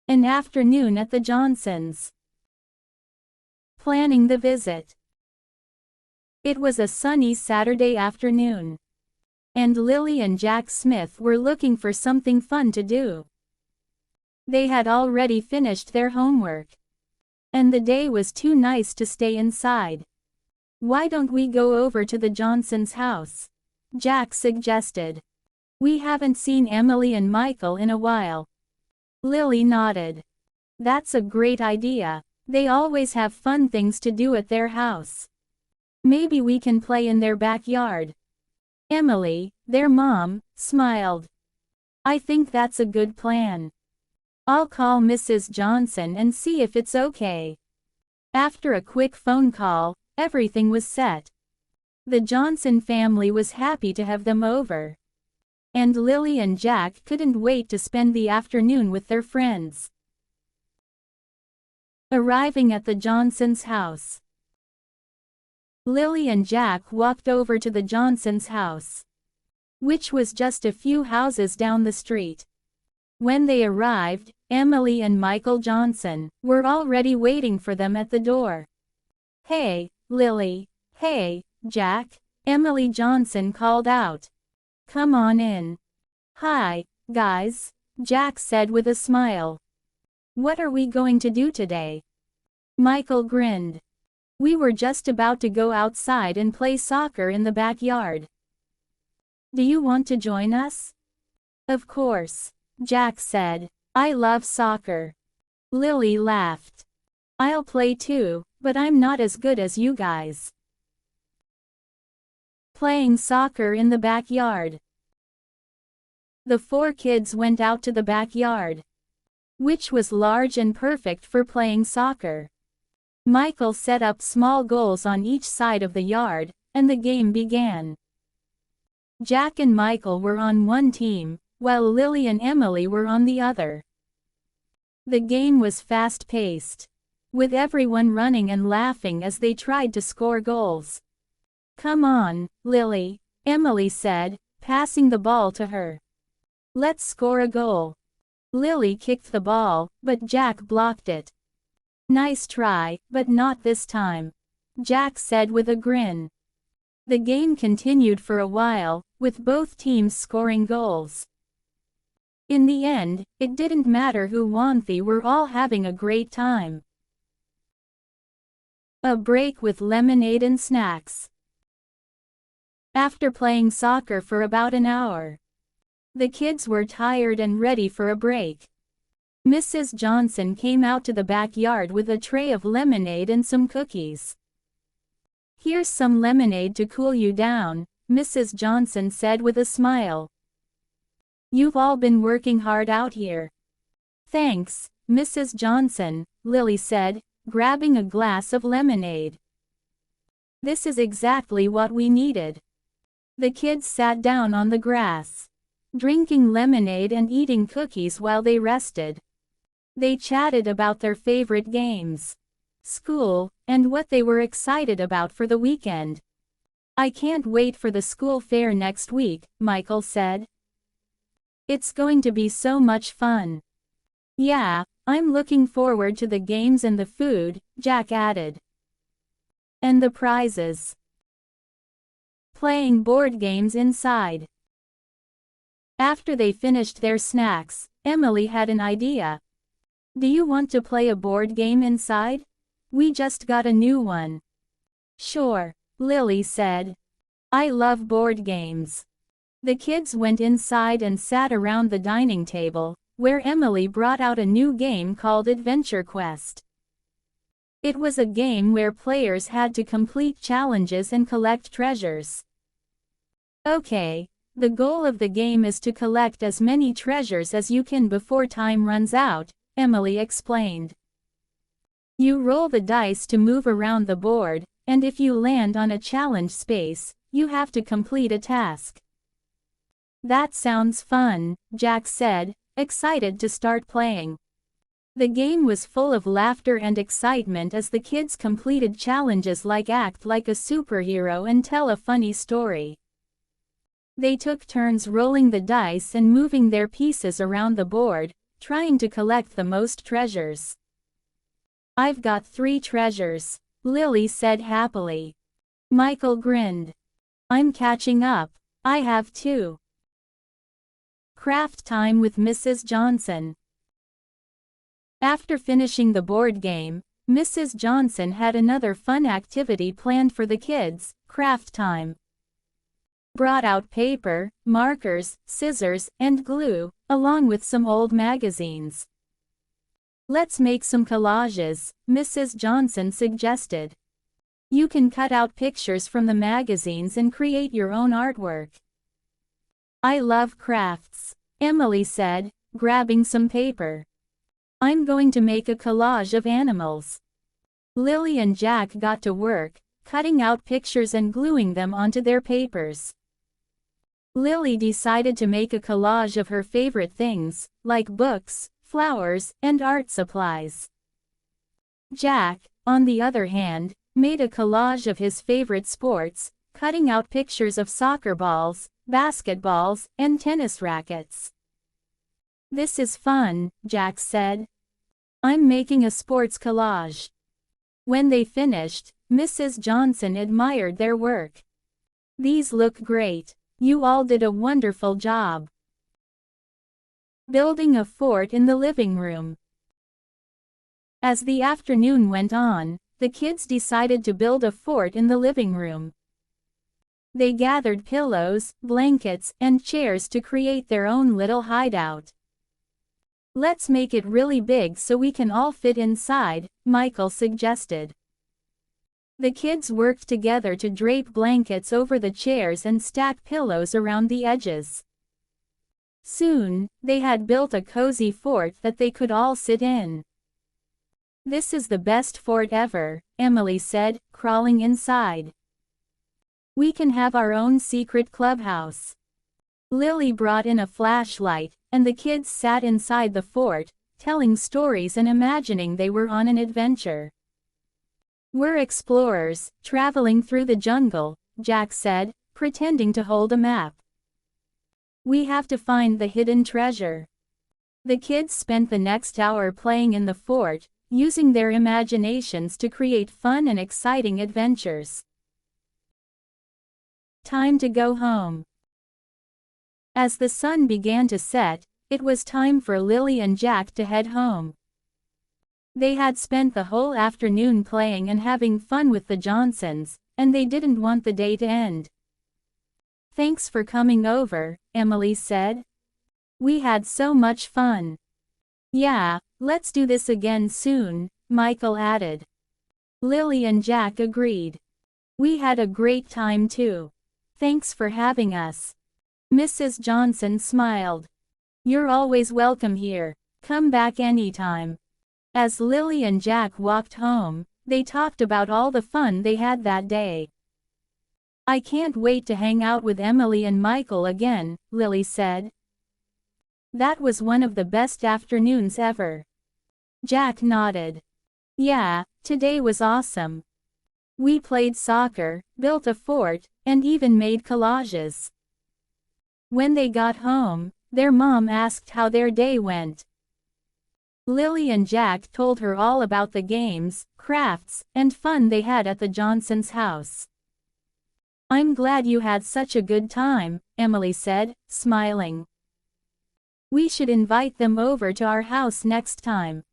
An afternoon at the Johnsons. Planning the visit. It was a sunny Saturday afternoon, and Lily and Jack Smith were looking for something fun to do. They had already finished their homework, and the day was too nice to stay inside. "Why don't we go over to the Johnsons' house?" Jack suggested. "We haven't seen Emily and Michael in a while." Lily nodded. "That's a great idea. They always have fun things to do at their house. Maybe we can play in their backyard." Emily, their mom, smiled. "I think that's a good plan. I'll call Mrs. Johnson and see if it's okay." After a quick phone call, everything was set. The Johnson family was happy to have them over, and Lily and Jack couldn't wait to spend the afternoon with their friends. Arriving at the Johnsons' house, Lily and Jack walked over to the Johnsons' house, which was just a few houses down the street. When they arrived, Emily and Michael Johnson were already waiting for them at the door. "Hey, Lily. Hey, Jack," Emily Johnson called out. "Come on in." "Hi, guys," Jack said with a smile. "What are we going to do today?" Michael grinned. "We were just about to go outside and play soccer in the backyard. Do you want to join us?" "Of course," Jack said. "I love soccer." Lily laughed. "I'll play too, but I'm not as good as you guys." Playing soccer in the backyard. The four kids went out to the backyard, which was large and perfect for playing soccer. Michael set up small goals on each side of the yard, and the game began. Jack and Michael were on one team, while Lily and Emily were on the other. The game was fast-paced, with everyone running and laughing as they tried to score goals. "Come on, Lily," Emily said, passing the ball to her. "Let's score a goal." Lily kicked the ball, but Jack blocked it. "Nice try, but not this time," Jack said with a grin. The game continued for a while, with both teams scoring goals. In the end, it didn't matter who won, they were all having a great time. A break with lemonade and snacks. After playing soccer for about an hour, the kids were tired and ready for a break. Mrs. Johnson came out to the backyard with a tray of lemonade and some cookies. "Here's some lemonade to cool you down," Mrs. Johnson said with a smile. "You've all been working hard out here." "Thanks, Mrs. Johnson," Lily said, grabbing a glass of lemonade. "This is exactly what we needed." The kids sat down on the grass, drinking lemonade and eating cookies while they rested. They chatted about their favorite games, school, and what they were excited about for the weekend. "I can't wait for the school fair next week," Michael said. "It's going to be so much fun." "Yeah, I'm looking forward to the games and the food," Jack added. "And the prizes." Playing board games inside. After they finished their snacks, Emily had an idea. "Do you want to play a board game inside? We just got a new one." "Sure," Lily said. "I love board games." The kids went inside and sat around the dining table, where Emily brought out a new game called Adventure Quest. It was a game where players had to complete challenges and collect treasures. "Okay, the goal of the game is to collect as many treasures as you can before time runs out," Emily explained. "You roll the dice to move around the board, and if you land on a challenge space, you have to complete a task." "That sounds fun," Jack said, excited to start playing. The game was full of laughter and excitement as the kids completed challenges like act like a superhero and tell a funny story. They took turns rolling the dice and moving their pieces around the board, trying to collect the most treasures. "I've got 3 treasures," Lily said happily. Michael grinned. "I'm catching up. I have 2. Craft time with Mrs. Johnson. After finishing the board game, Mrs. Johnson had another fun activity planned for the kids, craft time. Brought out paper, markers, scissors, and glue, along with some old magazines. "Let's make some collages," Mrs. Johnson suggested. "You can cut out pictures from the magazines and create your own artwork." "I love crafts," Emily said, grabbing some paper. "I'm going to make a collage of animals." Lily and Jack got to work, cutting out pictures and gluing them onto their papers. Lily decided to make a collage of her favorite things, like books, flowers, and art supplies. Jack, on the other hand, made a collage of his favorite sports, cutting out pictures of soccer balls, basketballs, and tennis rackets. "This is fun," Jack said. "I'm making a sports collage." When they finished, Mrs. Johnson admired their work. "These look great. You all did a wonderful job." Building a fort in the living room. As the afternoon went on, the kids decided to build a fort in the living room. They gathered pillows, blankets, and chairs to create their own little hideout. "Let's make it really big so we can all fit inside," Michael suggested. The kids worked together to drape blankets over the chairs and stack pillows around the edges. Soon, they had built a cozy fort that they could all sit in. "This is the best fort ever," Emily said, crawling inside. "We can have our own secret clubhouse." Lily brought in a flashlight, and the kids sat inside the fort, telling stories and imagining they were on an adventure. "We're explorers, traveling through the jungle," Jack said, pretending to hold a map. "We have to find the hidden treasure." The kids spent the next hour playing in the fort, using their imaginations to create fun and exciting adventures. Time to go home. As the sun began to set, it was time for Lily and Jack to head home. They had spent the whole afternoon playing and having fun with the Johnsons, and they didn't want the day to end. "Thanks for coming over," Emily said. "We had so much fun." "Yeah, let's do this again soon," Michael added. Lily and Jack agreed. "We had a great time too. Thanks for having us." Mrs. Johnson smiled. "You're always welcome here. Come back anytime." As Lily and Jack walked home, they talked about all the fun they had that day. "I can't wait to hang out with Emily and Michael again," Lily said. "That was one of the best afternoons ever." Jack nodded. "Yeah, today was awesome. We played soccer, built a fort, and even made collages." When they got home, their mom asked how their day went. Lily and Jack told her all about the games, crafts, and fun they had at the Johnsons' house. "I'm glad you had such a good time," Emily said, smiling. "We should invite them over to our house next time."